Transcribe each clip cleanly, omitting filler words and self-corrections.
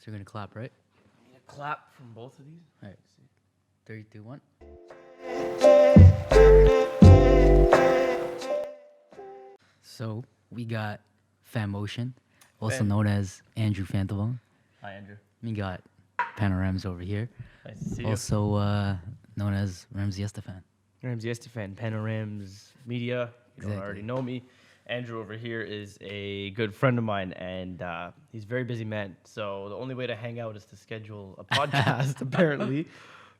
you're going to clap, right? Clap from both of these. All right. 3, 2, 1. So we got Phanmotion, also known as Andrew Phantom. Hi, Andrew. We got Panoramzz over here, Nice to see you. also known as Ramsey Estefan. Ramsey Estefan, Panoramzz Media. You don't Exactly. already know me. Andrew over here is a good friend of mine, and he's a very busy man. So the only way to hang out is to schedule a podcast, apparently.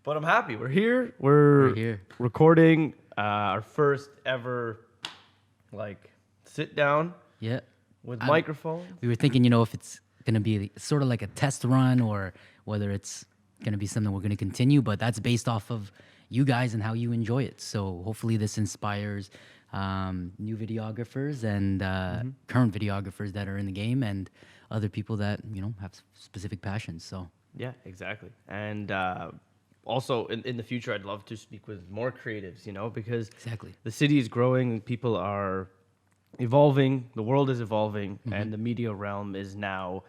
But I'm happy. We're here. We're here. recording our first ever, sit down Yeah. with microphone. We were thinking, if it's going to be sort of like a test run or whether it's going to be something we're going to continue, but that's based off of you guys and how you enjoy it. So hopefully this inspires new videographers and current videographers that are in the game and other people that, have specific passions. So Yeah, exactly. And also in the future, I'd love to speak with more creatives, because exactly. the city is growing, people are evolving, the world is evolving, and the media realm is now,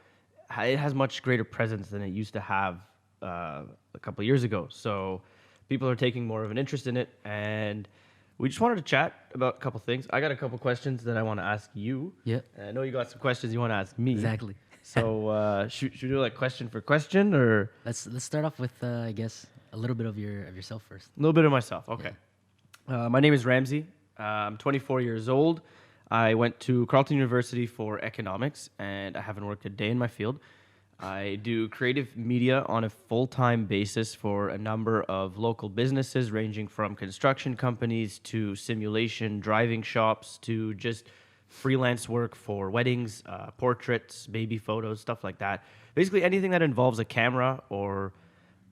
it has much greater presence than it used to have a couple of years ago. So people are taking more of an interest in it, and we just wanted to chat about a couple things. I got a couple questions that I want to ask you. Yeah. And I know you got some questions you want to ask me. Exactly. So should we do like question for question, or Let's start off with, I guess, a little bit of yourself first. a little bit of myself? Okay. My name is Ramsey. I'm 24 years old. I went to Carleton University for economics, and I haven't worked a day in my field. I do creative media on a full-time basis for a number of local businesses, ranging from construction companies to simulation driving shops to just freelance work for weddings, portraits, baby photos, stuff like that. Basically anything that involves a camera or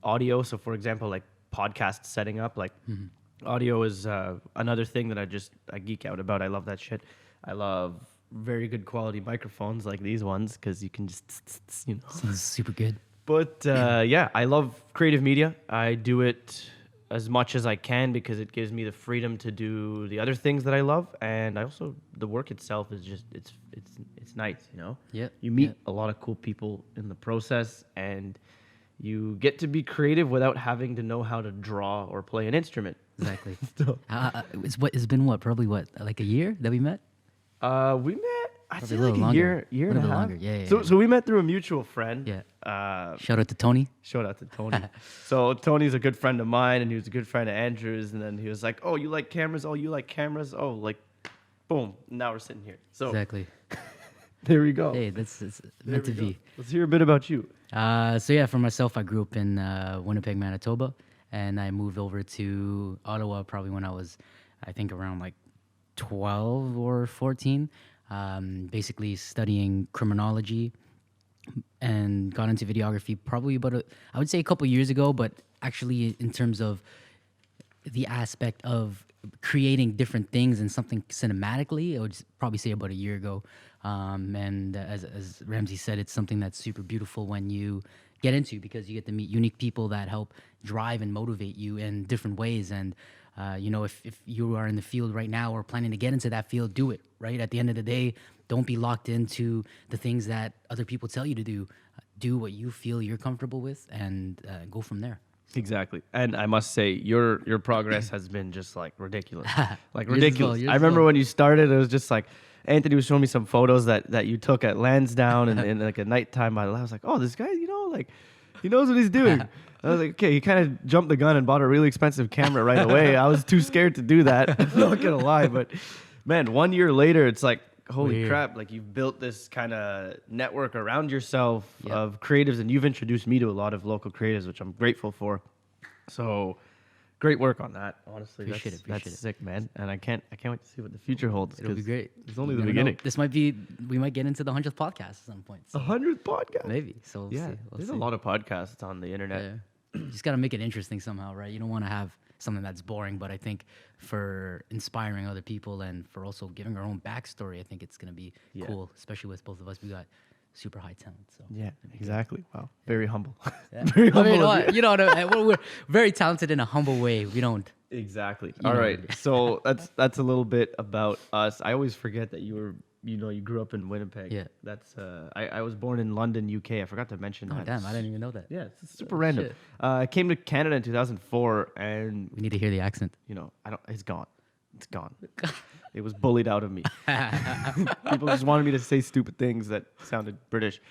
audio. So for example, like podcast setting up, audio is another thing that I geek out about. I love that shit. I love very good quality microphones like these ones because you can just, Sounds super good. But yeah, I love creative media. I do it as much as I can because it gives me the freedom to do the other things that I love, and I also, the work itself is just it's nice, Yeah. You meet a lot of cool people in the process, and you get to be creative without having to know how to draw or play an instrument. Exactly. So, It's been probably like a year that we met? we met, I Probably feel a little like a longer. year A and a little half. longer. Yeah. So we met through a mutual friend. Yeah. Shout out to Tony. Shout out to Tony. So Tony's a good friend of mine, and he was a good friend of Andrew's. And then he was like, "Oh, you like cameras? Oh, you like cameras? Oh, boom! Now we're sitting here." So Exactly. there we go. Hey, it's There meant to we go. be. Let's hear a bit about you. So yeah, for myself, I grew up in Winnipeg, Manitoba, and I moved over to Ottawa probably when I was, I think, around like 12 or 14. Basically studying criminology, and got into videography probably I would say a couple years ago, but actually in terms of the aspect of creating different things and something cinematically, I would probably say about a year ago. And as Ramsey said, it's something that's super beautiful when you get into, because you get to meet unique people that help drive and motivate you in different ways. And if you are in the field right now or planning to get into that field, do it, right? At the end of the day, don't be locked into the things that other people tell you to do. Do what you feel you're comfortable with, and go from there. Exactly. And I must say, your progress has been just ridiculous. Yours Ridiculous. as well, I remember when you started, it was just Anthony was showing me some photos that you took at Lansdowne and in like a nighttime. I was like, oh, this guy, he knows what he's doing. I was like, okay, he kind of jumped the gun and bought a really expensive camera right away. I was too scared to do that. I'm not gonna lie, but man, 1 year later, it's like, holy Weird. crap! Like, you've built this kind of network around yourself Yep. of creatives, and you've introduced me to a lot of local creatives, which I'm grateful for. So, great work on that. Honestly, Appreciate it. that's sick, man. And I can't wait to see what the future holds. It'll be 'cause great. It's only You the never know. beginning. We might get into the 100th podcast at some point. So 100th podcast. maybe. So we'll Yeah, see. We'll there's see. a lot of podcasts on the internet. Yeah. You just got to make it interesting somehow, right? You don't want to have something that's boring, but I think for inspiring other people and for also giving our own backstory, I think it's going to be cool, especially with both of us. We got super high talent. So Yeah, exactly. Wow, very humble. yeah. Very humble. of you. you know what, we're very talented in a humble way. We don't. Exactly. You All know right. what it is. So that's a little bit about us. I always forget that you were you grew up in Winnipeg. Yeah. That's I was born in London, UK. I forgot to mention Oh that. damn, I didn't even know that. Yeah, it's super random. Shit. I came to Canada in 2004, and We need to hear the accent. I don't. It's gone. It's gone. It was bullied out of me. People just wanted me to say stupid things that sounded British.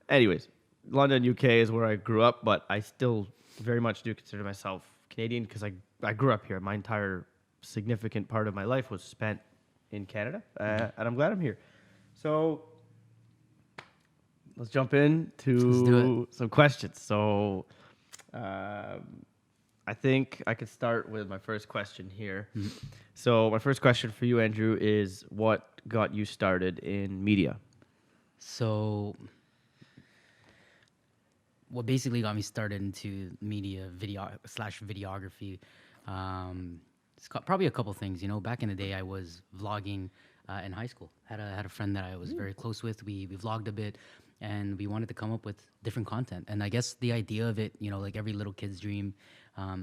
Anyways, London, UK is where I grew up, but I still very much do consider myself Canadian because I grew up here. My entire significant part of my life was spent in Canada, and I'm glad I'm here. So let's jump Let's do into some questions. So I think I could start with my first question here. So my first question for you, Andrew, is what got you started in media? So, what basically got me started into media, videography, probably a couple things. Back in the day, I was vlogging in high school. Had a friend that I was very close with. We vlogged a bit, and we wanted to come up with different content. And I guess the idea of it, like every little kid's dream,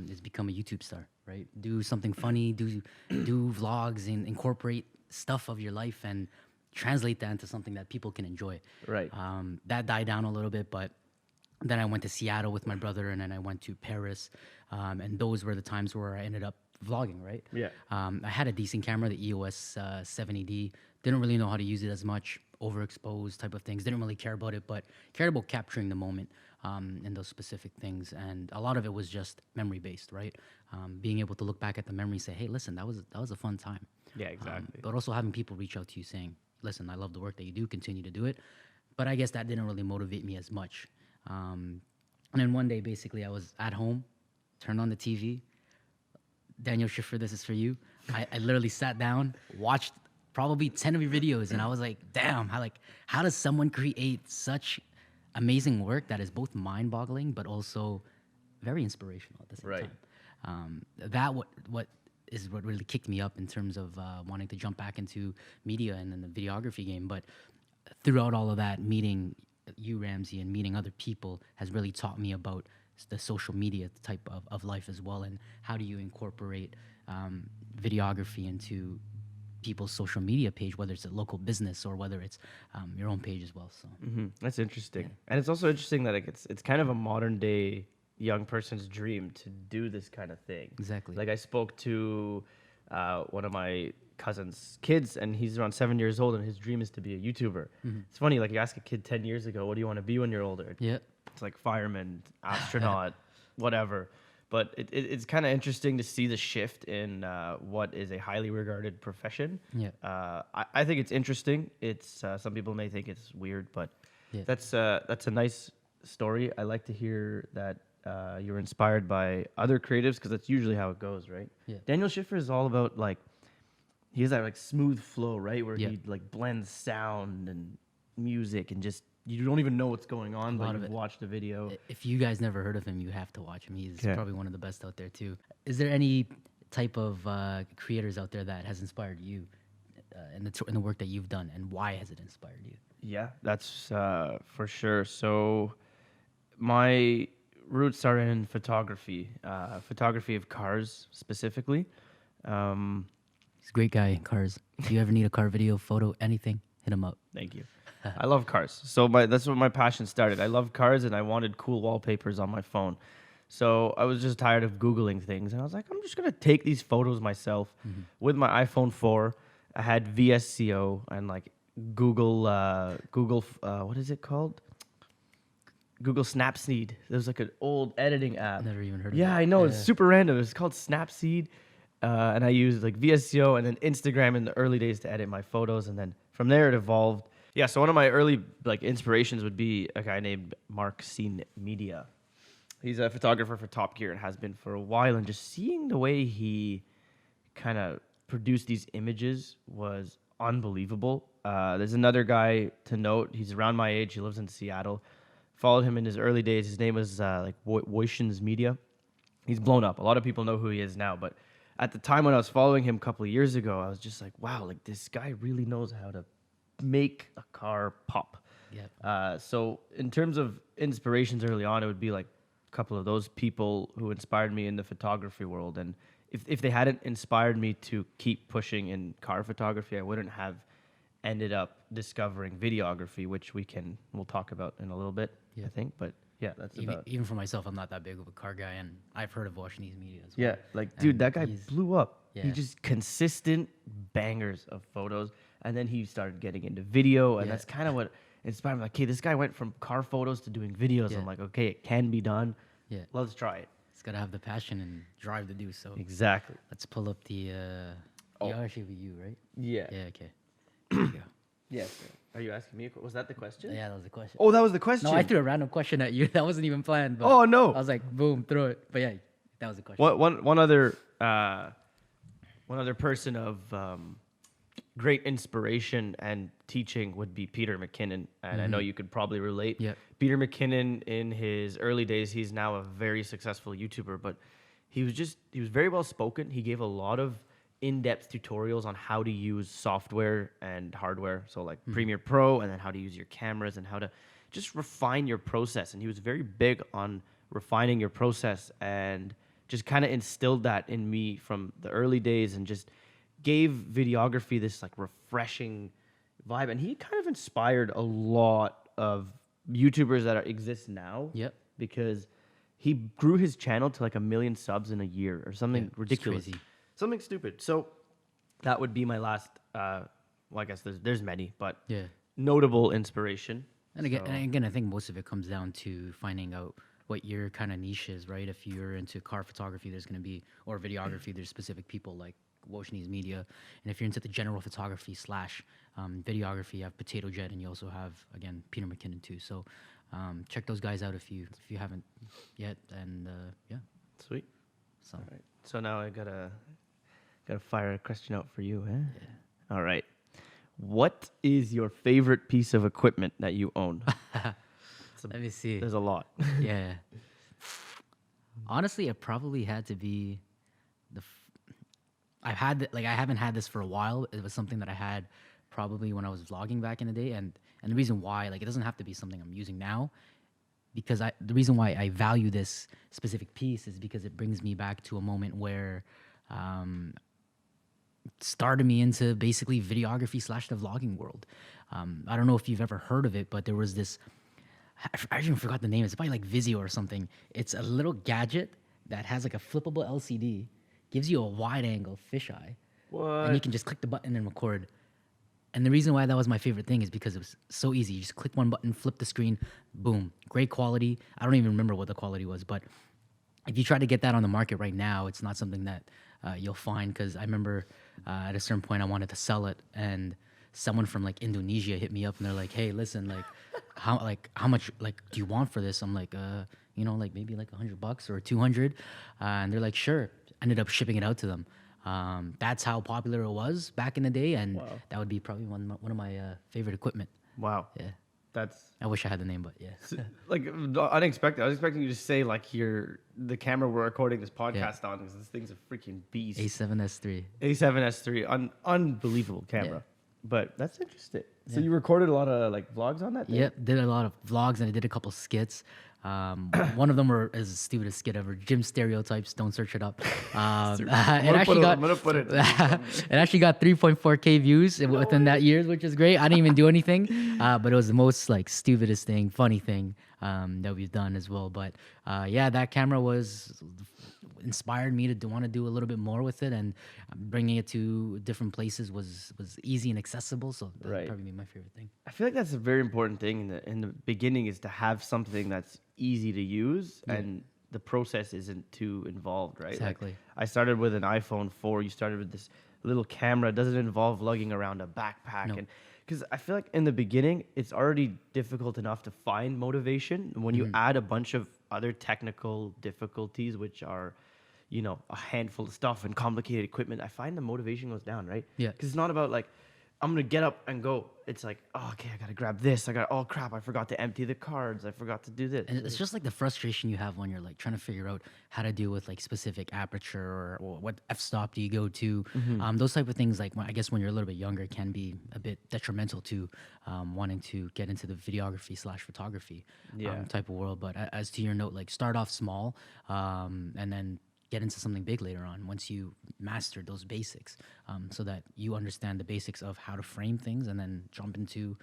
is become a YouTube star, right? Do something funny, do vlogs, and incorporate stuff of your life and translate that into something that people can enjoy. Right. That died down a little bit, but then I went to Seattle with my brother, and then I went to Paris, and those were the times where I ended up vlogging, right? Yeah. I had a decent camera, the EOS 70D. Didn't really know how to use it as much, overexposed type of things. Didn't really care about it, but cared about capturing the moment and those specific things. And a lot of it was just memory based, right? Being able to look back at the memory and say, hey, listen, that was a fun time. Yeah, exactly. But also having people reach out to you saying, listen, I love the work that you do, continue to do it. But I guess that didn't really motivate me as much. And then one day, basically, I was at home, turned on the TV. Daniel Schiffer, this is for you. I literally sat down, watched probably 10 of your videos, and I was like, damn, how does someone create such amazing work that is both mind-boggling but also very inspirational at the same Right. time? What really kicked me up in terms of wanting to jump back into media and then the videography game. But throughout all of that, meeting you, Ramsey, and meeting other people has really taught me about the social media type of life as well, and how do you incorporate videography into people's social media page, whether it's a local business or whether it's your own page as well. So That's interesting. And it's also interesting that it's kind of a modern day young person's dream to do this kind of thing. Exactly. Like I spoke to one of my cousin's kids, and he's around 7 years old, and his dream is to be a YouTuber. It's funny, like you ask a kid 10 years ago, what do you want to be when you're older? yeah, It's like fireman, astronaut, whatever. But it's kind of interesting to see the shift in what is a highly regarded profession. Yeah. I think it's interesting. It's some people may think it's weird, but Yeah. that's a nice story. I like to hear that you're inspired by other creatives because that's usually how it goes, right? Yeah. Daniel Schiffer is all about he has that smooth flow, right, where Yeah. he blends sound and music and just you don't even know what's going on, lot but of you've it. watched the video. If you guys never heard of him, you have to watch him. He's Okay. probably one of the best out there too. Is there any type of creators out there that has inspired you in the work that you've done, and why has it inspired you? Yeah, that's for sure. So my roots are in photography, photography of cars specifically. He's a great guy, cars. If you ever need a car video, photo, anything, hit him up. Thank you. I love cars. So that's where my passion started. I love cars, and I wanted cool wallpapers on my phone. So I was just tired of Googling things, and I was like, I'm just going to take these photos myself with my iPhone 4. I had VSCO and Google, what is it called? Google Snapseed. There's an old editing app. Never even heard of it. Yeah, I know. It's Yeah. super random. It's called Snapseed. And I used VSCO and then Instagram in the early days to edit my photos. And then from there it evolved. Yeah, so one of my early inspirations would be a guy named Mark Scene Media. He's a photographer for Top Gear and has been for a while. And just seeing the way he kind of produced these images was unbelievable. There's another guy to note. He's around my age. He lives in Seattle. Followed him in his early tays. His name was Voitions Media. He's blown up. A lot of people know who he is now, but at the time when I was following him a couple of years ago, I was just like, wow, this guy really knows how to make a car pop. Yep. So in terms of inspirations early on, it would be a couple of those people who inspired me in the photography world. And if they hadn't inspired me to keep pushing in car photography, I wouldn't have ended up discovering videography, which we'll talk about in a little bit, I think. But yeah, that's about. Even for myself, I'm not that big of a car guy, and I've heard of Washingtonese Media as well. Yeah, like dude, And that guy blew up. He Yeah. just consistent bangers of photos, and then he started getting into video, and Yeah. that's kind of what inspired me. Like, okay, this guy went from car photos to doing videos. Yeah. I'm like, okay, it can be done. Yeah. Let's try it. It's got to have the passion and drive to do so. Exactly. Let's pull up the. Oh. Yeah, actually, with you, right? Yeah. Yeah. Okay. There you go. Yes. Are you asking me? Was that the question? Yeah, that was the question. Oh, that was the question. No, I threw a random question at you. That wasn't even planned. But Oh, no. I was like, boom, throw it. But yeah, that was the question. One other person of great inspiration and teaching would be Peter McKinnon, and I know you could probably relate. Yep. Peter McKinnon, in his early days, he's now a very successful YouTuber, but he was very well spoken. He gave a lot of in-depth tutorials on how to use software and hardware, so like Premiere Pro, and then how to use your cameras and how to just refine your process. And he was very big on refining your process, and just kind of instilled that in me from the early days, and just gave videography this like refreshing vibe. And he kind of inspired a lot of YouTubers that exist now. Yep. Because he grew his channel to like 1 million subs in a year or something Yeah, it's ridiculous. crazy. Something stupid. So that would be my last, well, I guess there's many, but Yeah. notable inspiration. And again, I think most of it comes down to finding out what your kind of niche is, right? If you're into car photography, there's going to be, or videography, there's specific people like Washingtonese Media. And if you're into the general photography / videography, you have Potato Jet, and you also have, again, Peter McKinnon too. So check those guys out if you haven't yet. And yeah, Sweet. so All right. So now I gotta fire a question out for you, eh? Yeah. All right. What is your favorite piece of equipment that you own? let me see. There's a lot. Yeah. Honestly, it probably had to be I haven't had this for a while. It was something that I had probably when I was vlogging back in the day, and the reason why, like, it doesn't have to be something I'm using now, because the reason why I value this specific piece is because it brings me back to a moment where started me into basically videography / the vlogging world. I don't know if you've ever heard of it, but there was this, I even forgot the name. It's probably like Vizio or something. It's a little gadget that has like a flippable LCD, gives you a wide angle fisheye, and you can just click the button and record. And the reason why that was my favorite thing is because it was so easy. You just click one button, flip the screen, boom, great quality. I don't even remember what the quality was, but if you try to get that on the market right now, it's not something that you'll find. Because I remember at a certain point I wanted to sell it, and someone from like Indonesia hit me up, and they're like, "Hey, listen, like, how much like do you want for this?" I'm like, like maybe like $100 or 200, and they're like, "Sure." Ended up shipping it out to them. That's how popular it was back in the day, and that would be probably one of my favorite equipment. Wow. Yeah. That's I wish I had the name, but yeah. like unexpected. I was expecting you to say like the camera we're recording this podcast on, because this thing's a freaking beast. A7S3. A7S3, unbelievable camera. Yeah. But that's interesting. So Yeah. you recorded a lot of like vlogs on that thing? Yep, did a lot of vlogs, and I did a couple skits. One of them is the stupidest skit ever. Gym stereotypes. Don't search it up. It actually got. I'm gonna put it. It actually got 3.4K views within that year, which is great. I didn't even do anything, but it was the most like stupidest thing, funny thing that we've done as well. But yeah, that camera inspired me to want to do a little bit more with it, and bringing it to different places was easy and accessible. So that would probably be my favorite thing. I feel like that's a very important thing in the beginning, is to have something that's easy to use and the process isn't too involved, right? Exactly. Like, I started with an iPhone 4. You started with this little camera. It doesn't involve lugging around a backpack. No. And because I feel like in the beginning, it's already difficult enough to find motivation. When you add a bunch of other technical difficulties, which are, a handful of stuff and complicated equipment, I find the motivation goes down, right? Yeah. Because it's not about like, I'm going to get up and go. It's like, oh, okay, I got to grab this. Oh crap, I forgot to empty the cards. I forgot to do this. And it's just like the frustration you have when you're like trying to figure out how to deal with like specific aperture or what f-stop do you go to. Those type of things, like I guess when you're a little bit younger, can be a bit detrimental to wanting to get into the videography / photography type of world. But as to your note, like start off small and then get into something big later on once you master those basics, so that you understand the basics of how to frame things and then jump into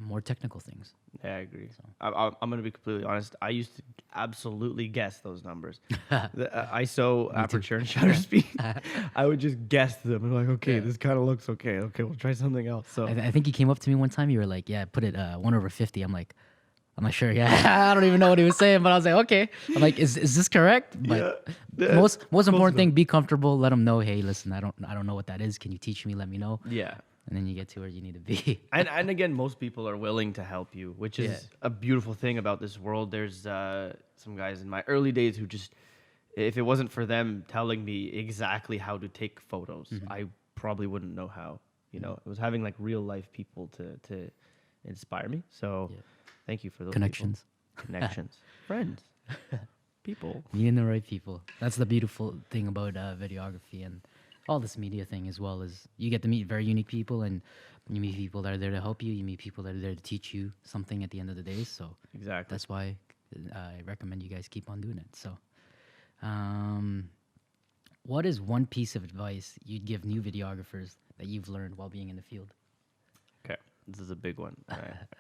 more technical things. Yeah, I agree. I'm going to be completely honest. I used to absolutely guess those numbers. The ISO, aperture, and shutter speed. I would just guess them. And like, okay, this kind of looks okay. Okay, we'll try something else. So I think you came up to me one time. You were like, "Yeah, put it 1/50." I'm like, sure, yeah. I don't even know what he was saying, but I was like, okay. I'm like, is this correct? But most important thing, be comfortable. Let them know, hey, listen, I don't know what that is. Can you teach me? Let me know. Yeah. And then you get to where you need to be. and again, most people are willing to help you, which is a beautiful thing about this world. There's some guys in my early days who just, if it wasn't for them telling me exactly how to take photos, I probably wouldn't know how. You know, it was having like real life people to inspire me. So thank you for those Connections. Connections. Friends. People. Meeting the right people. That's the beautiful thing about videography and all this media thing as well, is you get to meet very unique people, and you meet people that are there to help you. You meet people that are there to teach you something at the end of the day. So exactly, that's why I recommend you guys keep on doing it. So, what is one piece of advice you'd give new videographers that you've learned while being in the field? Okay, this is a big one. I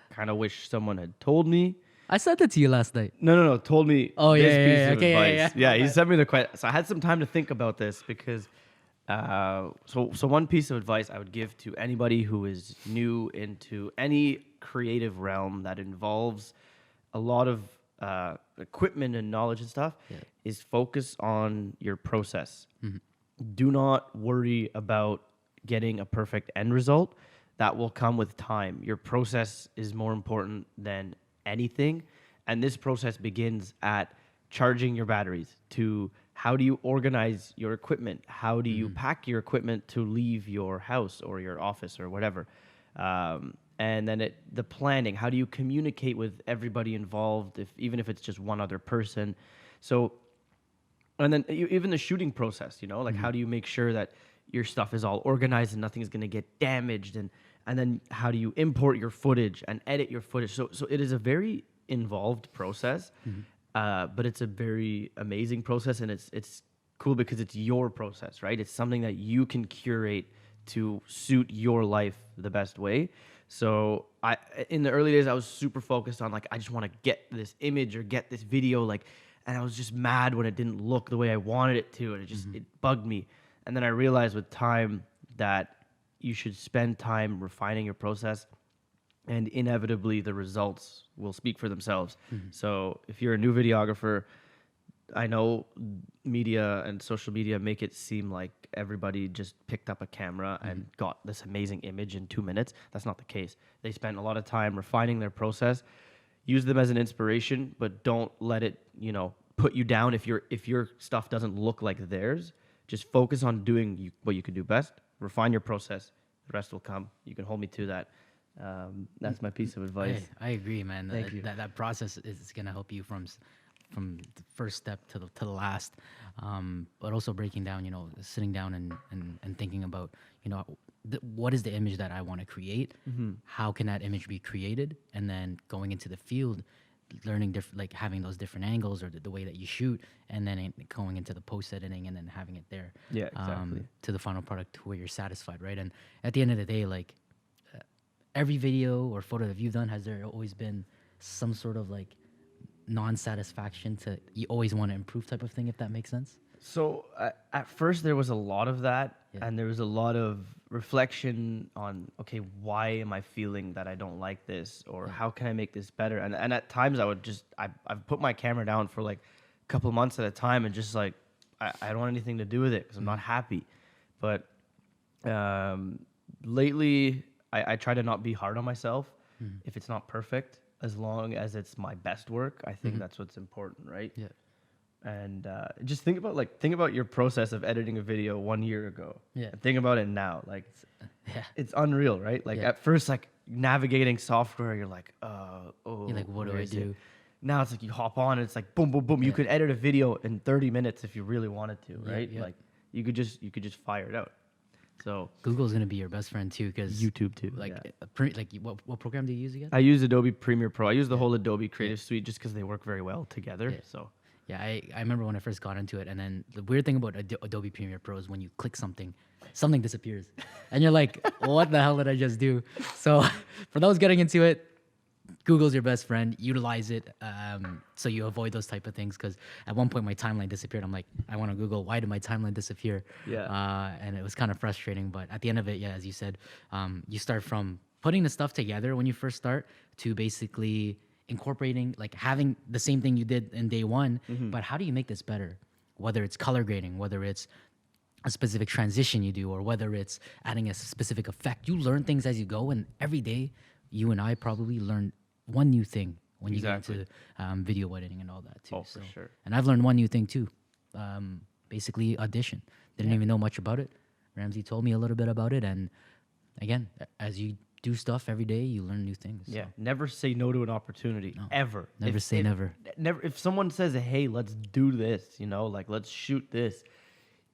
kind of wish someone had told me. I said that to you last night. No. Told me. Oh, this yeah, piece of okay, advice. Yeah, he sent me the question. So I had some time to think about this because. So one piece of advice I would give to anybody who is new into any creative realm that involves a lot of equipment and knowledge and stuff is focus on your process. Do not worry about getting a perfect end result. That will come with time. Your process is more important than anything. And this process begins at charging your batteries, to how do you organize your equipment? How do you pack your equipment to leave your house or your office or whatever? And then the planning, how do you communicate with everybody involved, even if it's just one other person? So, and then even the shooting process, you know, like how do you make sure that your stuff is all organized and nothing's going to get damaged? And then how do you import your footage and edit your footage? So it is a very involved process. But it's a very amazing process, and it's cool because it's your process, right? It's something that you can curate to suit your life the best way. So in the early days, I was super focused on like, I just want to get this image or get this video, like, and I was just mad when it didn't look the way I wanted it to, and it bugged me. And then I realized with time that you should spend time refining your process, and inevitably the results will speak for themselves. So if you're a new videographer, I know media and social media make it seem like everybody just picked up a camera and got this amazing image in 2 minutes. That's not the case. They spent a lot of time refining their process. Use them as an inspiration, but don't let it, put you down if your stuff doesn't look like theirs. Just focus on doing what you can do best. Refine your process. The rest will come. You can hold me to that. That's my piece of advice. I agree, man. Thank you. That process is gonna help you from the first step to the last, but also breaking down, sitting down and thinking about, what is the image that I want to create? How can that image be created? And then going into the field, learning like having those different angles or the way that you shoot, and then going into the post editing and then having it there. Yeah, exactly. To the final product where you're satisfied, right? And at the end of the day, like, every video or photo that you've done, has there always been some sort of like non-satisfaction to you always want to improve type of thing, if that makes sense? So at first there was a lot of that, and there was a lot of reflection on, okay, why am I feeling that I don't like this, or how can I make this better? And at times I would I've put my camera down for like a couple of months at a time and just like, I don't want anything to do with it because I'm not happy. But lately I try to not be hard on myself if it's not perfect, as long as it's my best work. I think that's what's important, right? Yeah. And just think about your process of editing a video 1 year ago. Yeah. And think about it now. Like, it's unreal, right? Like at first, like navigating software, you're like, You're like, what do I do? Now it's like you hop on and it's like boom, boom, boom. You could edit a video in 30 minutes if you really wanted to, right? Yeah. Like you could just fire it out. So Google's gonna be your best friend too, because YouTube too. Like, what program do you use again? I use Adobe Premiere Pro. I use the whole Adobe Creative Suite just because they work very well together. Yeah. So Yeah, I remember when I first got into it, and then the weird thing about Adobe Premiere Pro is when you click something, something disappears, and you're like, "What the hell did I just do?" So, for those getting into it, Google's your best friend. Utilize it, so you avoid those type of things. Because at one point my timeline disappeared. I'm like, I want to Google, why did my timeline disappear? Yeah. And it was kind of frustrating. But at the end of it, yeah, as you said, you start from putting the stuff together when you first start to basically incorporating, like having the same thing you did in day one. But how do you make this better? Whether it's color grading, whether it's a specific transition you do, or whether it's adding a specific effect, you learn things as you go. And every day, you and I probably learn one new thing when you get into video editing and all that too. Oh, for sure. And I've learned one new thing too. Basically, audition. Didn't even know much about it. Ramsey told me a little bit about it, and again, as you do stuff every day, you learn new things. Yeah, So, never say no to an opportunity ever. never say never. Never. If someone says, "Hey, let's do this," like let's shoot this.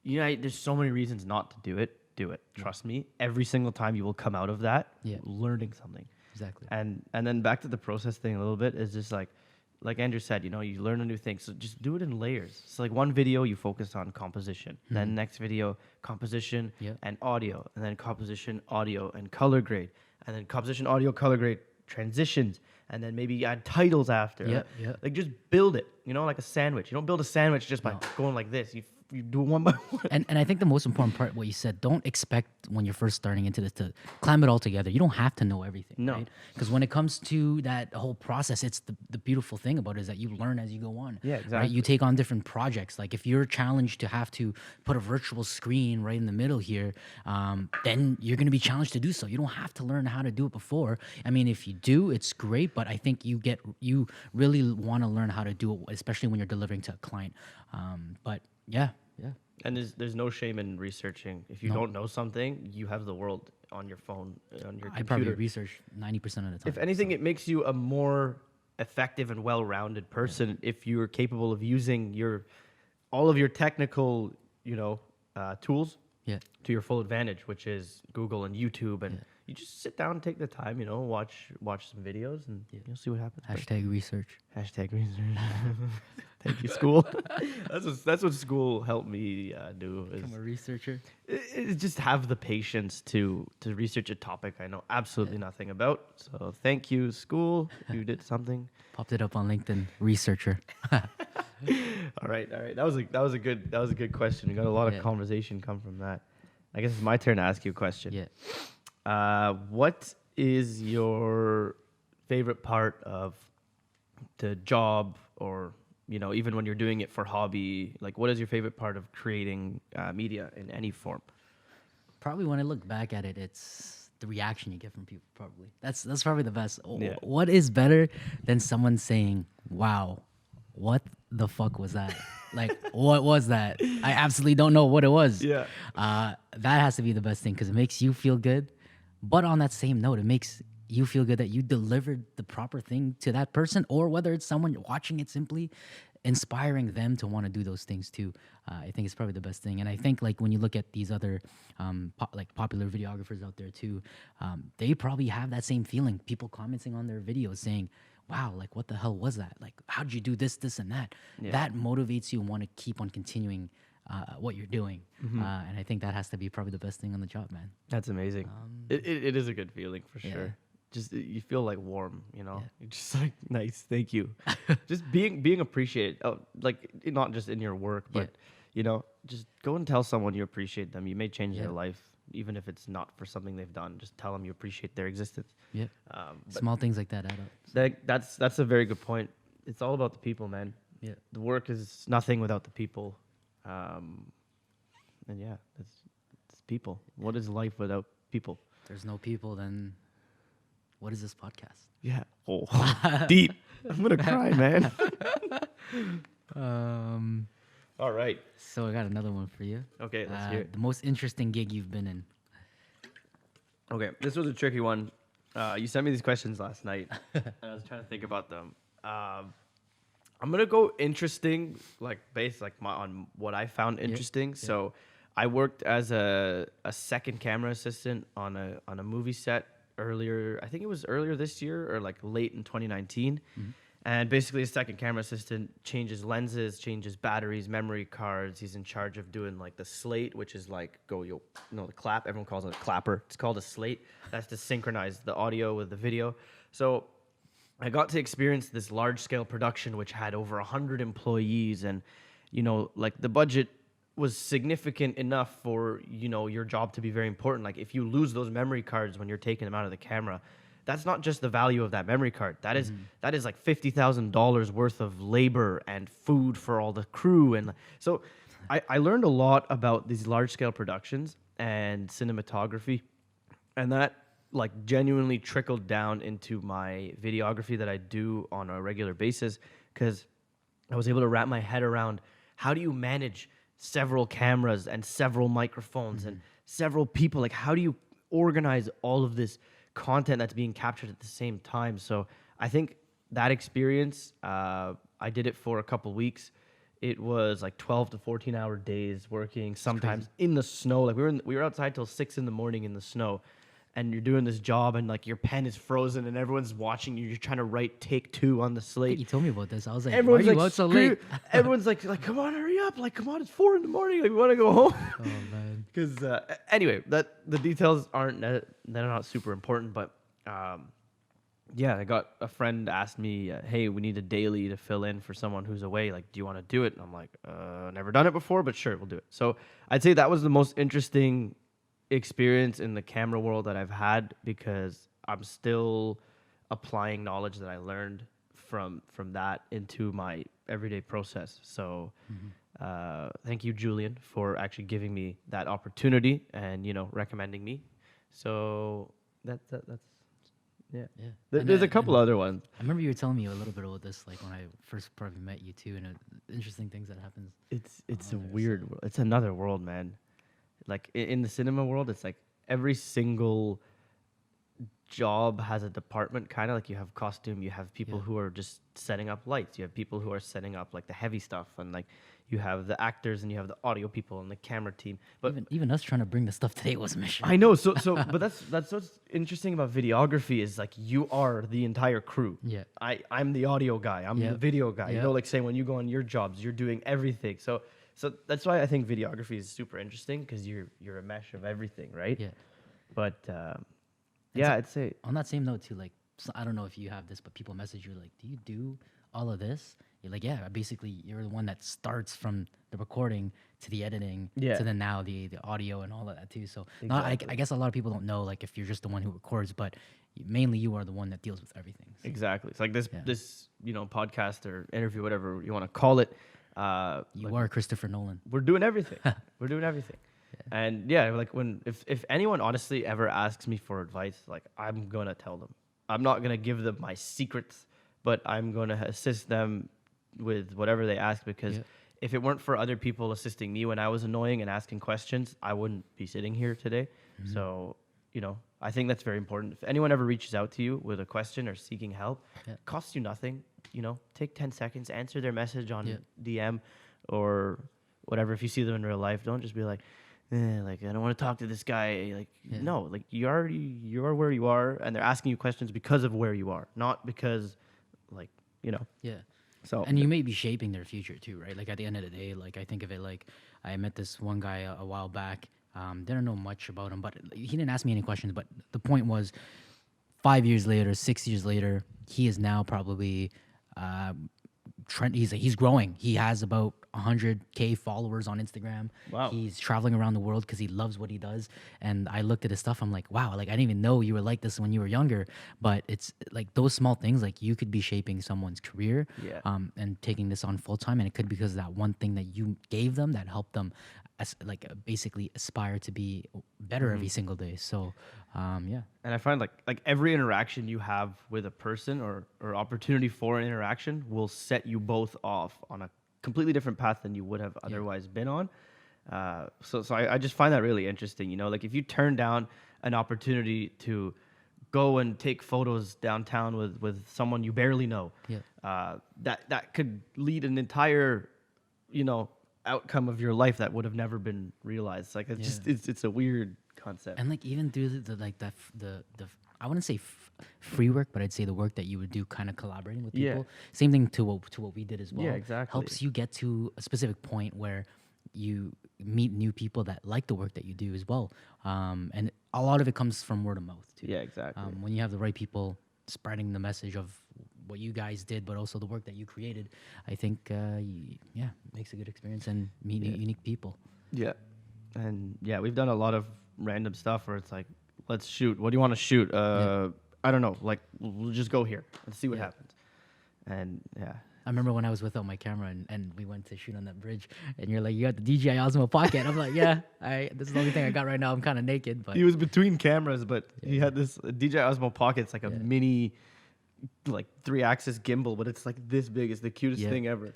There's so many reasons not to do it. Do it. Trust me. Every single time you will come out of that learning something. Exactly. And then back to the process thing a little bit is just like Andrew said, you learn a new thing. So just do it in layers. So like one video you focus on composition, then next video composition and audio, and then composition, audio, and color grade, and then composition, audio, color grade, transitions, and then maybe add titles after. Like just build it, like a sandwich. You don't build a sandwich just by going like this. You do it one by one. And I think the most important part, what you said, don't expect when you're first starting into this to climb it all together. You don't have to know everything. No. Right? Because when it comes to that whole process, it's the beautiful thing about it is that you learn as you go on. Yeah, Right? exactly. You take on different projects. Like if you're challenged to have to put a virtual screen right in the middle here, then you're going to be challenged to do so. You don't have to learn how to do it before. I mean, if you do, it's great, but I think you really want to learn how to do it, especially when you're delivering to a client. But yeah. And there's no shame in researching. If you don't know something, you have the world on your phone, on your computer. I probably research 90% of the time. If anything, it makes you a more effective and well-rounded person if you're capable of using all of your technical, tools to your full advantage, which is Google and YouTube, and you just sit down and take the time, watch some videos, and you'll see what happens. Hashtag research. Hashtag research. Thank you, school. That's what school helped me do. Is I'm a researcher. just have the patience to research a topic I know absolutely nothing about. So thank you, school. You did something. Popped it up on LinkedIn. Researcher. All right. That was a good question. We got a lot of conversation come from that. I guess it's my turn to ask you a question. Yeah. What is your favorite part of the job, or even when you're doing it for hobby? Like, what is your favorite part of creating media in any form? Probably when I look back at it, it's the reaction you get from people. Probably that's probably the best. Yeah. What is better than someone saying, "Wow, what the fuck was that?" Like, what was that? I absolutely don't know what it was. Yeah. That has to be the best thing because it makes you feel good. But on that same note, it makes you feel good that you delivered the proper thing to that person, or whether it's someone watching it, simply inspiring them to want to do those things too. I think it's probably the best thing. And I think like when you look at these other popular videographers out there too, they probably have that same feeling. People commenting on their videos saying, wow, like what the hell was that? Like, how'd you do this, this, and that? Yeah. That motivates you and want to keep on continuing what you're doing. And I think that has to be probably the best thing on the job, man. That's amazing. It is a good feeling for sure. Just you feel like warm, You're just like, nice, thank you. Just being appreciated, like not just in your work, but just go and tell someone you appreciate them. You may change their life, even if it's not for something they've done. Just tell them you appreciate their existence. Yeah. Small things like that add up. That's a very good point. It's all about the people, man. Yeah. The work is nothing without the people. And yeah, it's people. What is life without people? There's no people, then what is this podcast? Yeah. Oh, deep. I'm gonna cry, man. All right. So I got another one for you. Okay, let's hear it. The most interesting gig you've been in. Okay, this was a tricky one. You sent me these questions last night, and I was trying to think about them. I'm gonna go interesting, like based on what I found interesting. Yeah. So, I worked as a second camera assistant on a movie set earlier. I think it was earlier this year or like late in 2019, And basically, a second camera assistant changes lenses, changes batteries, memory cards. He's in charge of doing like the slate, which is like the clap. Everyone calls it a clapper. It's called a slate. That's to synchronize the audio with the video. So I got to experience this large scale production, which had over 100 employees, and like the budget was significant enough for your job to be very important. Like if you lose those memory cards when you're taking them out of the camera, that's not just the value of that memory card. That is like $50,000 worth of labor and food for all the crew. And so I learned a lot about these large scale productions and cinematography, and that like genuinely trickled down into my videography that I do on a regular basis, because I was able to wrap my head around how do you manage several cameras and several microphones and several people. Like how do you organize all of this content that's being captured at the same time? So I think that experience, I did it for a couple weeks. It was like 12 to 14-hour days working, sometimes in the snow. Like we were outside till 6 a.m. in the snow, and you're doing this job, and like your pen is frozen, and everyone's watching you. You're trying to write take 2 on the slate. You told me about this. I was like, everyone's why are like, you out so late? Everyone's like, come on, hurry up! Like, come on, it's 4 a.m. Like, we want to go home. Oh man. Because anyway, that the details aren't they're not super important, but yeah, I got a friend asked me, hey, we need a daily to fill in for someone who's away. Like, do you want to do it? And I'm like, never done it before, but sure, we'll do it. So I'd say that was the most interesting experience in the camera world that I've had, because I'm still applying knowledge that I learned from that into my everyday process. So thank you, Julian, for actually giving me that opportunity and recommending me. So that's yeah. There's a couple other ones. I remember you were telling me a little bit about this, like when I first probably met you too, and interesting things that happens. It's a weird world. It's another world, man. Like in the cinema world, it's like every single job has a department, kind of like you have costume, you have people who are just setting up lights, you have people who are setting up like the heavy stuff, and like you have the actors and you have the audio people and the camera team. But even us trying to bring the stuff today was a mission. I know. So but that's what's interesting about videography is like you are the entire crew. Yeah. I'm the audio guy. I'm the video guy. Yeah. Like say when you go on your jobs, you're doing everything. So that's why I think videography is super interesting, because you're a mesh of everything, right? Yeah. But so I'd say on that same note too, like I don't know if you have this, but people message you like, do you do all of this? You're like, yeah, basically you're the one that starts from the recording to the editing to then now the audio and all of that too. So I guess a lot of people don't know, like if you're just the one who records, but mainly you are the one that deals with everything. So. Exactly. It's like this podcast or interview, whatever you want to call it. You are Christopher Nolan. We're doing everything. We're doing everything. Yeah. And like if anyone honestly ever asks me for advice, like I'm gonna tell them. I'm not gonna give them my secrets, but I'm gonna assist them with whatever they ask, because if it weren't for other people assisting me when I was annoying and asking questions, I wouldn't be sitting here today. Mm-hmm. So I think that's very important. If anyone ever reaches out to you with a question or seeking help, it costs you nothing. Take 10 seconds, answer their message on DM or whatever. If you see them in real life, don't just be like, like I don't want to talk to this guy. Like no, like you are where you are, and they're asking you questions because of where you are, not because Yeah. So and you may be shaping their future too, right? Like at the end of the day, like I think of it like I met this one guy a while back. Didn't know much about him, but he didn't ask me any questions. But the point was, 5 years later, 6 years later, he is now probably he's growing. He has about 100K followers on Instagram. Wow. He's traveling around the world because he loves what he does. And I looked at his stuff. I'm like, wow, like I didn't even know you were like this when you were younger. But it's like those small things, like you could be shaping someone's career and taking this on full time. And it could be because of that one thing that you gave them that helped them basically aspire to be better every single day. So, yeah. And I find like every interaction you have with a person or opportunity for an interaction will set you both off on a completely different path than you would have otherwise been on. So I just find that really interesting. Like if you turn down an opportunity to go and take photos downtown with someone you barely know, that could lead an entire, outcome of your life that would have never been realized. Like it's just it's a weird concept. And like even through the I wouldn't say free work, but I'd say the work that you would do kind of collaborating with Yeah. people. Same thing to what we did as well. Yeah, exactly. Helps you get to a specific point where you meet new people that like the work that you do as well. And a lot of it comes from word of mouth too. Yeah, exactly. When you have the right people spreading the message of what you guys did, but also the work that you created, I think, makes a good experience and meet unique people. Yeah. And yeah, we've done a lot of random stuff where it's like, let's shoot. What do you want to shoot? I don't know. Like, we'll just go here and see what happens. And yeah. I remember when I was without my camera and we went to shoot on that bridge, and you're like, you got the DJI Osmo Pocket. I'm like, yeah, this is the only thing I got right now. I'm kind of naked, but He was between cameras, but he had this DJI Osmo Pocket. It's like a mini, like 3-axis gimbal, but it's like this big. It's the cutest thing ever.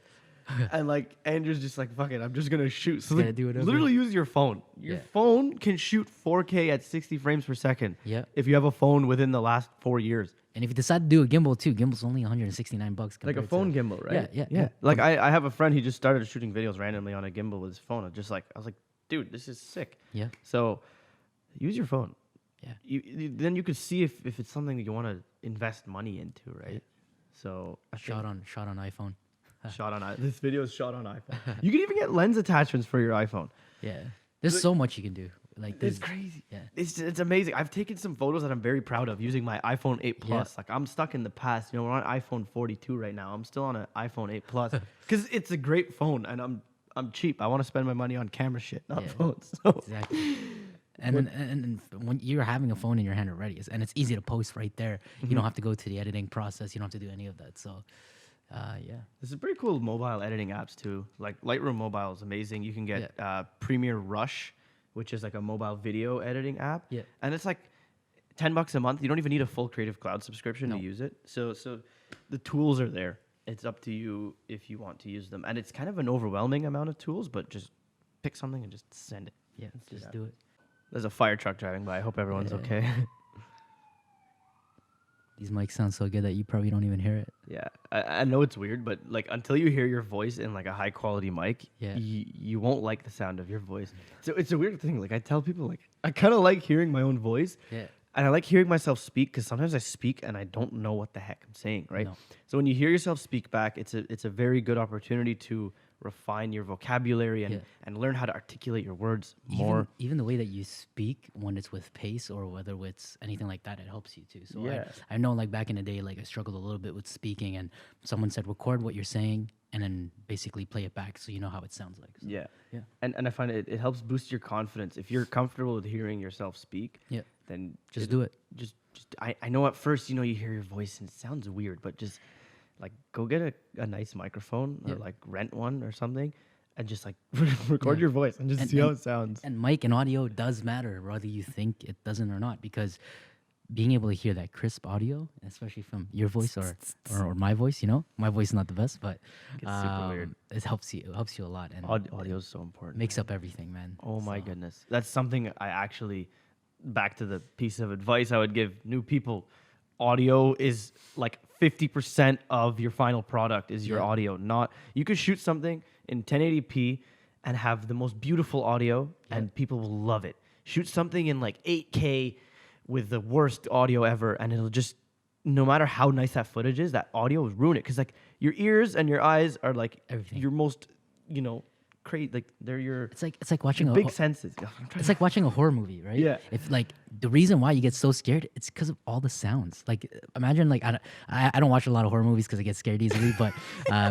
And like Andrew's just like, fuck it, I'm just gonna shoot. So like, do whatever. literally use your phone. Your phone can shoot 4K at 60 frames per second. Yeah. If you have a phone within the last 4 years. And if you decide to do a gimbal too, gimbal's only $169. Like a phone gimbal, right? Yeah. Like I have a friend, he just started shooting videos randomly on a gimbal with his phone. I was like, dude, this is sick. Yeah. So use your phone. Yeah. Then you could see if it's something that you want to invest money into, right? Yeah. So Shot on iPhone. This video is shot on iPhone. You can even get lens attachments for your iPhone. Yeah. There's so much you can do. Like It's crazy. Yeah. It's amazing. I've taken some photos that I'm very proud of using my iPhone 8 Plus. Like I'm stuck in the past. You know, we're on iPhone 42 right now. I'm still on an iPhone 8 Plus because it's a great phone and I'm cheap. I want to spend my money on camera shit, not phones. So. Exactly. And when you're having a phone in your hand already, and it's easy to post right there. You don't have to go to the editing process. You don't have to do any of that. So, This is pretty cool mobile editing apps too. Like Lightroom Mobile is amazing. You can get Premiere Rush, which is like a mobile video editing app. Yeah. And it's like $10 a month. You don't even need a full Creative Cloud subscription to use it. So the tools are there. It's up to you if you want to use them. And it's kind of an overwhelming amount of tools, but just pick something and just send it. Yeah, just do it. There's a fire truck driving by. I hope everyone's okay. These mics sound so good that you probably don't even hear it. Yeah, I know it's weird, but like until you hear your voice in like a high quality mic, you won't like the sound of your voice. So it's a weird thing. Like I tell people, like I kind of like hearing my own voice. Yeah. And I like hearing myself speak because sometimes I speak and I don't know what the heck I'm saying, right? No. So when you hear yourself speak back, it's a very good opportunity to refine your vocabulary and learn how to articulate your words more. Even the way that you speak when it's with pace or whether it's anything like that, it helps you too. So I know like back in the day, like I struggled a little bit with speaking and someone said, record what you're saying and then basically play it back so you know how it sounds like. So, yeah. And I find it helps boost your confidence. If you're comfortable with hearing yourself speak, then just do it. Just I know at first, you hear your voice and it sounds weird, but just like go get a nice microphone or like rent one or something and just like record your voice and just see how it sounds. And mic and audio does matter whether you think it doesn't or not, because being able to hear that crisp audio, especially from your voice or my voice, my voice is not the best, but It's super weird. It helps you a lot, and Audio is so important. makes up everything, man. Oh my goodness. That's something I actually, back to the piece of advice I would give new people. Audio is like 50% of your final product is your audio. You could shoot something in 1080p and have the most beautiful audio and people will love it. Shoot something in like 8K with the worst audio ever and it'll just, no matter how nice that footage is, that audio will ruin it. Because like your ears and your eyes are like everything. Your most, crazy, like they're your It's like watching a big senses. It's like watching a horror movie, right? Yeah. If like the reason why you get so scared, it's because of all the sounds. Like imagine like I don't watch a lot of horror movies because I get scared easily, but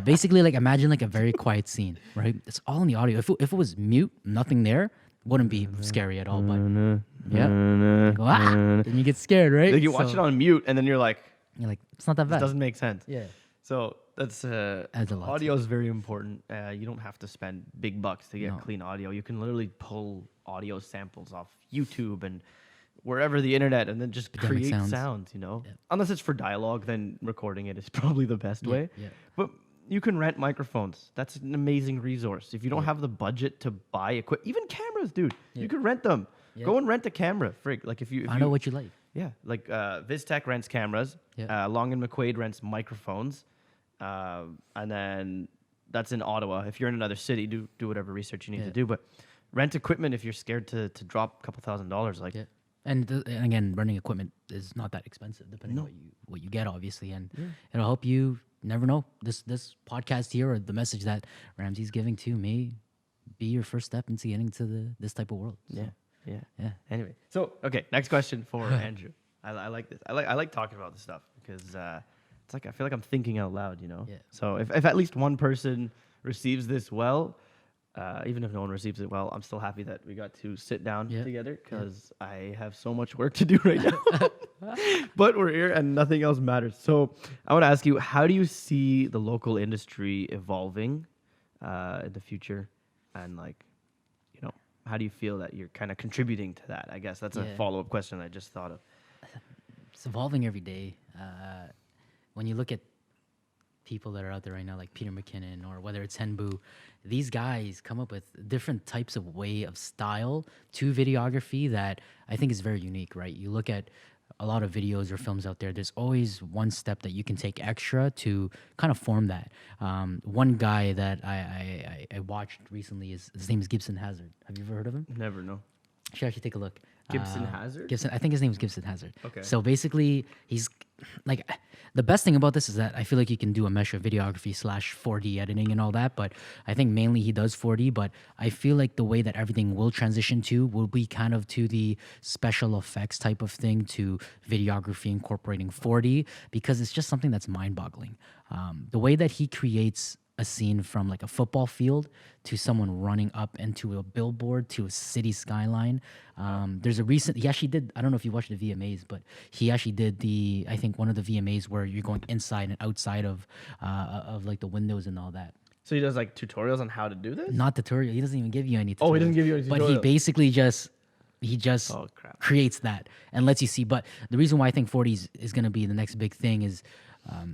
basically like imagine like a very quiet scene, right? It's all in the audio. If it was mute, nothing there, wouldn't be scary at all. But then you get scared, right? Like you watch it on mute and then you're like it's not that this bad. doesn't make sense. Yeah. So that's Adds a lot audio is very important. You don't have to spend big bucks to get clean audio. You can literally pull audio samples off YouTube and wherever the internet and then just create sounds, Unless it's for dialogue, then recording it is probably the best way. Yeah. But you can rent microphones. That's an amazing resource. If you don't have the budget to buy equipment, even cameras, dude, you can rent them. Yeah. Go and rent a camera. Frig. Like if I know what you like. Yeah, like VizTech rents cameras. Yeah. Long and McQuaid rents microphones. And then that's in Ottawa. If you're in another city, do whatever research you need to do. But rent equipment if you're scared to drop a couple $1,000s. Like, And again, running equipment is not that expensive, depending on what you get, obviously, and it'll help you. Never know, this podcast here, or the message that Ramsey's giving to may be your first step into getting to this type of world. So, Yeah. Anyway, so okay, next question for Andrew. I like this. I like talking about this stuff because it's like I feel like I'm thinking out loud, you know. Yeah. So if at least one person receives this well, even if no one receives it well, I'm still happy that we got to sit down together because I have so much work to do right now. But we're here and nothing else matters. So I want to ask you, how do you see the local industry evolving in the future, and like, you know, how do you feel that you're kind of contributing to that? I guess that's a follow-up question I just thought of. it's evolving every day. When you look at people that are out there right now, like Peter McKinnon or whether it's Henbu, these guys come up with different types of way of style to videography that I think is very unique, right? You look at a lot of videos or films out there, there's always one step that you can take extra to kind of form that. One guy that I watched recently, his name is Gibson Hazard. Have you ever heard of him? Never know. You should actually take a look. Gibson Hazard? Gibson, I think his name is Gibson Hazard. Okay. So basically, he's like, the best thing about this is that I feel like you can do a mesh of videography / 4D editing and all that, but I think mainly he does 4D, but I feel like the way that everything will transition to will be kind of to the special effects type of thing, to videography incorporating 4D, because it's just something that's mind-boggling. The way that he creates a scene from like a football field to someone running up into a billboard to a city skyline. There's a recent, he actually did, I don't know if you watched the VMAs, but he actually did I think one of the VMAs where you're going inside and outside of like the windows and all that. So he does like tutorials on how to do this? Not tutorial. He doesn't even give you any tutorials. Oh, he doesn't give you any But he tutorial. basically just Oh, crap. creates that and lets you see. But the reason why I think 40 is going to be the next big thing is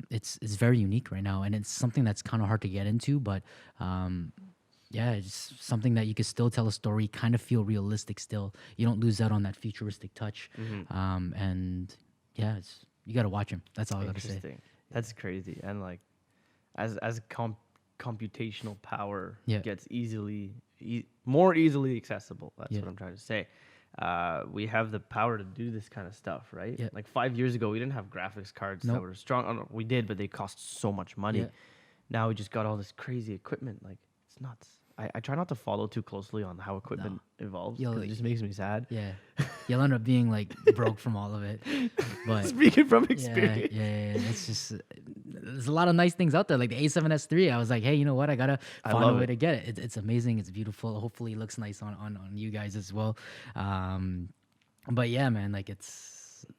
it's very unique right now, and it's something that's kind of hard to get into. But it's something that you could still tell a story, kind of feel realistic still. You don't lose out on that futuristic touch. And yeah, you got to watch him. That's all I got to say. Interesting. That's crazy. And like, as computational power gets more easily accessible. That's what I'm trying to say. We have the power to do this kind of stuff, right? Yeah. Like 5 years ago, we didn't have graphics cards that were strong. Oh, no, we did, but they cost so much money. Yeah. Now we just got all this crazy equipment. Like, it's nuts. I try not to follow too closely on how equipment evolves, because it just makes me sad. Yeah, you'll end up being like broke from all of it. But Speaking from experience. yeah, it's just there's a lot of nice things out there. Like the A7S III, I was like, hey, you know what? I gotta find a way to get it. It's amazing. It's beautiful. Hopefully, it looks nice on you guys as well. But yeah, man, like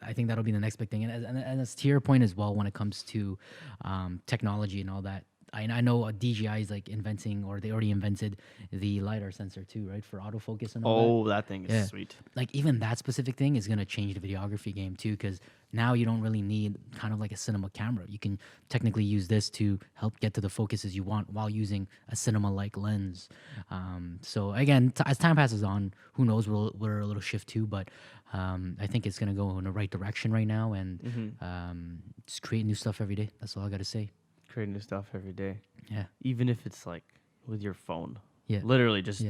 I think that'll be the next big thing. And as to your point as well, when it comes to technology and all that. I know DJI is like inventing, or they already invented the LiDAR sensor too, right? For autofocus and all that. Oh, that thing is sweet. Like even that specific thing is going to change the videography game too, because now you don't really need kind of like a cinema camera. You can technically use this to help get to the focuses you want while using a cinema-like lens. So again, as time passes on, who knows where a little shift to, but I think it's going to go in the right direction right now, and just create new stuff every day. That's all I got to say. Create new stuff every day. Yeah. Even if it's like with your phone. Yeah. Literally just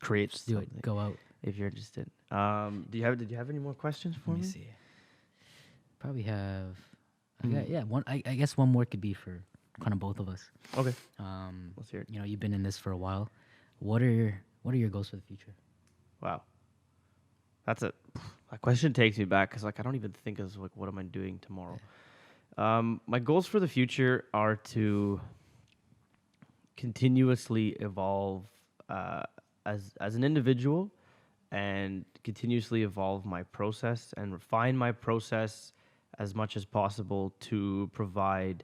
create Just do something. it. Go out. If you're interested. Did you have any more questions for Let me? me see. Probably have. One. I guess one more could be for kind of both of us. Okay. Let's hear it. You know, you've been in this for a while. What are your goals for the future? Wow. That question takes me back, because like I don't even think of like what am I doing tomorrow. My goals for the future are to continuously evolve as an individual, and continuously evolve my process and refine my process as much as possible to provide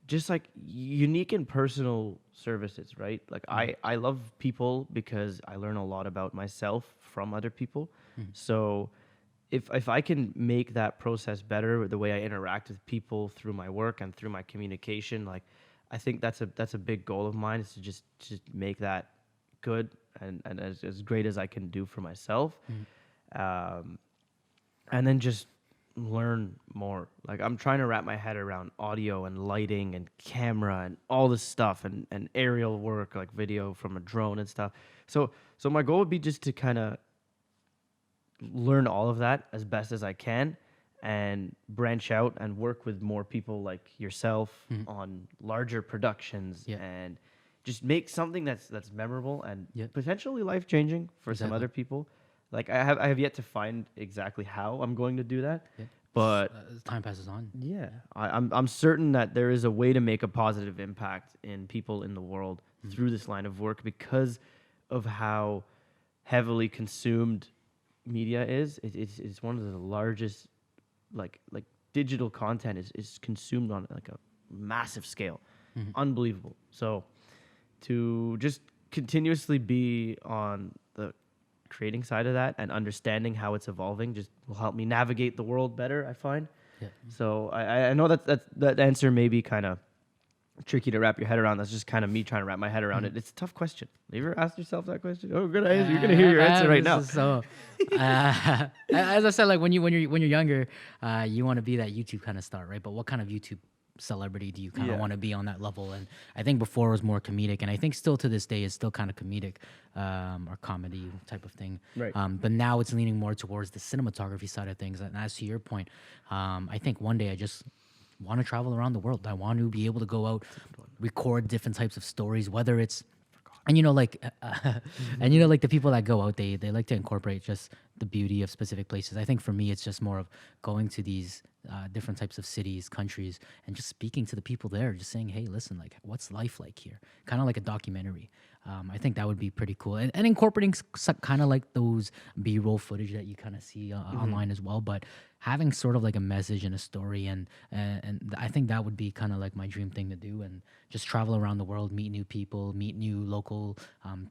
just like unique and personal services, right? Like I love people because I learn a lot about myself from other people. So if I can make that process better, the way I interact with people through my work and through my communication, like I think that's a big goal of mine, is to just make that good and as great as I can do for myself. And then just learn more. Like I'm trying to wrap my head around audio and lighting and camera and all this stuff, and aerial work, like video from a drone and stuff. So my goal would be just to kind of learn all of that as best as I can and branch out and work with more people like yourself on larger productions Yeah. and just make something that's memorable and Yeah. potentially life changing for some Exactly. other people. Like I have yet to find exactly how I'm going to do that, Yeah. but As time passes on. yeah, I'm certain that there is a way to make a positive impact in people in the world through this line of work because of how heavily consumed media is. It's one of the largest like digital content is consumed on like a massive scale, unbelievable. So to just continuously be on the creating side of that and understanding how it's evolving just will help me navigate the world better, I find. Yeah. So I know that answer may be kind of tricky to wrap your head around. That's just kind of me trying to wrap my head around it. It's a tough question. Have you ever asked yourself that question? Oh, good answer. You're gonna hear your answer right now. So, as I said, like when you're younger, you want to be that YouTube kind of star, right? But what kind of YouTube celebrity do you kind of Yeah. want to be on that level? And I think before it was more comedic, and I think still to this day is still kind of comedic or comedy type of thing. Right. But now it's leaning more towards the cinematography side of things. And as to your point, I think one day I just want to travel around the world. I want to be able to go out, record different types of stories, whether it's and like like the people that go out, they like to incorporate just the beauty of specific places. I think for me, it's just more of going to these different types of cities, countries, and just speaking to the people there, just saying, hey, listen, like, what's life like here? Kind of like a documentary. I think that would be pretty cool. And incorporating kind of like those B-roll footage that you kind of see online as well, but having sort of like a message and a story. And I think that would be kind of like my dream thing to do, and just travel around the world, meet new people, meet new local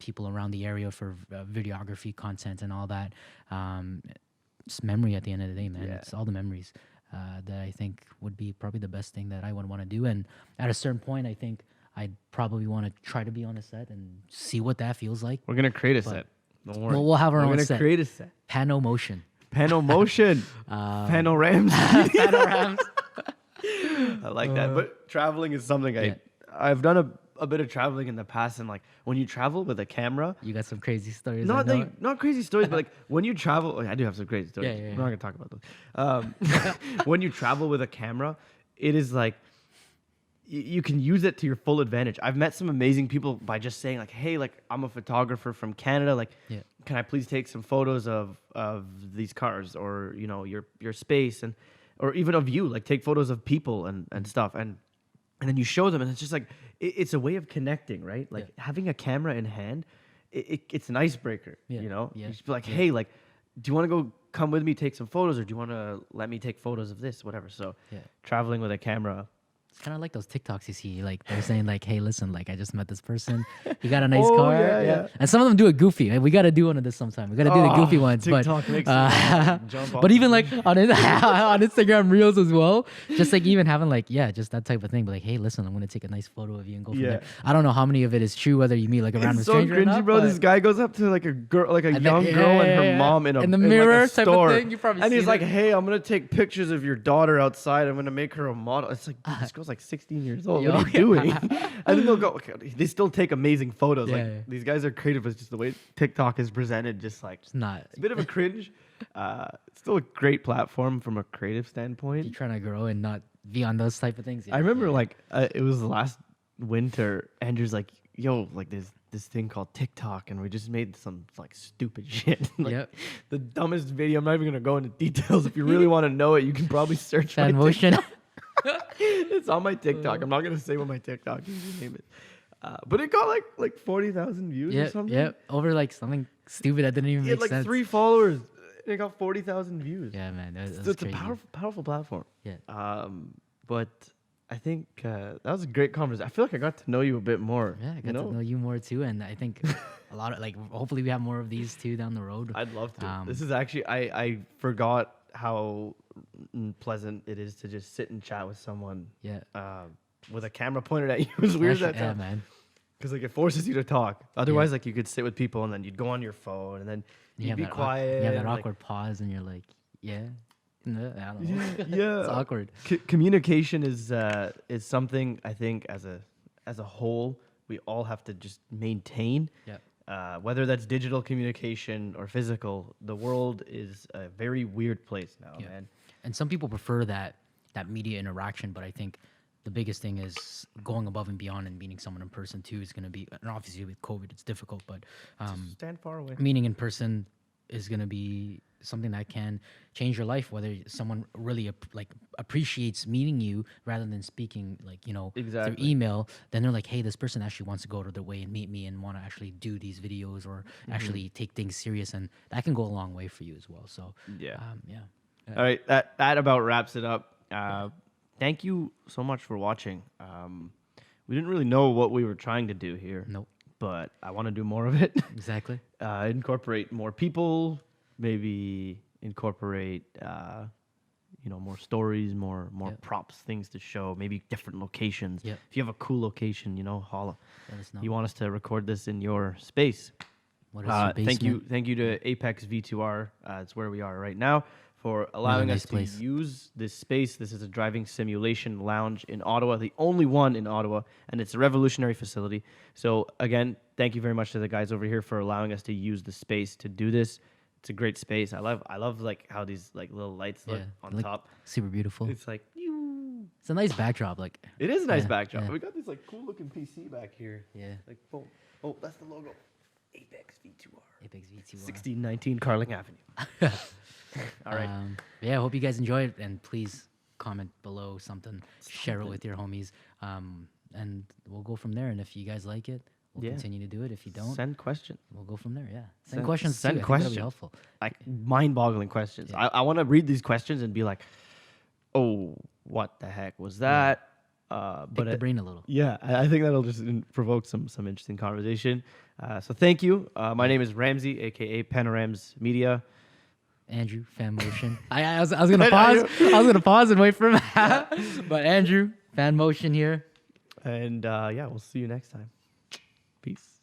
people around the area for videography content and all that. It's memory at the end of the day, man. Yeah. It's all the memories that I think would be probably the best thing that I would want to do. And at a certain point, I think I'd probably want to try to be on a set and see what that feels like. We're gonna create a set. Don't worry. We'll have our own We're set. gonna create a set. Panomotion. Panomotion. Panoramzz. Panoramzz. I like that. But traveling is something I've done a bit of traveling in the past, and like when you travel with a camera, You got some crazy stories. not crazy stories, but like when you travel, I do have some crazy stories. Yeah. We're not gonna talk about those. When you travel with a camera, it is like you can use it to your full advantage. I've met some amazing people by just saying like, hey, like I'm a photographer from Canada, like Yeah. can I please take some photos of these cars or your space and or even of you, like take photos of people and stuff and then you show them and it's just like it's a way of connecting, right? Like having a camera in hand, it's an icebreaker. Yeah. You Yeah. just be like, hey, like, do you want to go come with me, take some photos, or do you want to let me take photos of this, whatever? So Yeah. traveling with a camera. It's kind of like those TikToks you see, like they're saying like, hey, listen, like I just met this person. He got a nice Oh, car. yeah. And some of them do it goofy. Like, we got to do one of this sometime. We got to do the goofy ones. TikTok but makes me jump off but the even like on Instagram Reels as well, just like even having like, just that type of thing. But like, hey, listen, I'm going to take a nice photo of you and go from there. I don't know how many of it is true, whether you meet like a random It's so stranger or cringy, not, bro. but- This guy goes up to like a girl, like a And young then- girl and her yeah. mom in In the like mirror a type of store. thing. You probably and he's seen like, it. hey, I'm gonna take pictures of your daughter outside. I'm gonna make her a model. It's like, dude, this girl's like 16 years old. Yo, What are you doing? And then they'll go. Okay, they still take amazing photos. Like Yeah. these guys are creative. It's just the way TikTok is presented. Just like It's not. it's a bit of a cringe. It's still a great platform from a creative You're standpoint. trying to grow and not be on those type of things. I remember like it was last winter. Andrew's like, yo, like there's this thing called TikTok, and we just made some like stupid shit. Like, Yep. the dumbest video. I'm not even gonna go into details. If you really want to know it, you can probably search my Phanmotion. TikTok. It's on my TikTok. I'm not gonna say what my TikTok is. You name it. But it got like 40,000 views or something. Yep. Over like something stupid that didn't even He make had like sense. 3 followers. And it got 40,000 views. Yeah, man. That So was it's crazy. a powerful platform. Yeah. But I think that was a great conversation. I feel like I got to know you a bit more. Yeah, I got to know you more too, and I think a lot of like hopefully we have more of these too down the road. I'd love to. Um, This is actually I forgot how pleasant it is to just sit and chat with someone. Yeah. With a camera pointed at you. It was weird that Yeah, time. man. Because like it forces you to talk. Otherwise, like you could sit with people and then you'd go on your phone and then You you'd have be that quiet. You have that and, like, awkward pause, and you're like, yeah. No, I don't know. yeah. It's awkward. Communication is something I think as a whole we all have to just maintain. Yeah. Whether that's digital communication or physical, the world is a very weird place now, man. And some people prefer that media interaction, but I think the biggest thing is going above and beyond and meeting someone in person too is going to be, and obviously with COVID it's difficult, but Stand far away. meeting in person is going to be something that can change your life, whether someone really appreciates meeting you rather than speaking through Exactly. email. Then they're like, hey, this person actually wants to go to their way and meet me and want to actually do these videos or actually take things serious, and that can go a long way for you as well. So Yeah. yeah. All right, that about wraps it up. Thank you so much for watching. We didn't really know what we were trying to do here. Nope. But I want to do more of it. Exactly. Incorporate more people, maybe incorporate more stories, more Yep. props, things to show, maybe different locations. Yep. If you have a cool location, holla. Let us know. You want us to record this in your space. What is your Thank you basement? to Apex V2R. It's where we are right now, for allowing nice us place. to use this space. This is a driving simulation lounge in Ottawa, the only one in Ottawa, and it's a revolutionary facility. So again, thank you very much to the guys over here for allowing us to use the space to do this. It's a great space. I love like how these like little lights look on look top. super beautiful. It's like It's a nice backdrop. it is a nice Yeah, backdrop. yeah. We got this like cool looking PC back here. Yeah. Like boom. Oh, that's the logo. Apex V2R. Apex V2R. 1619 Carling Avenue. All right. Yeah, I hope you guys enjoy it, and please comment below something, share it with your homies, and we'll go from there. And if you guys like it, we'll Yeah. continue to do it. If you don't, Send questions. we'll go from there. Yeah, Send- questions. send too. I think that'll questions. be helpful. Like mind-boggling questions. Yeah. I want to read these questions and be like, "Oh, what the heck was that?" Pick But the brain a little. yeah, I think that'll just provoke some interesting conversation. So thank you. My name is Ramsey, aka Panoramzz Media. Andrew, Phanmotion. I was gonna pause. I was gonna pause and wait for him. But Andrew, Phanmotion here. And yeah, we'll see you next time. Peace.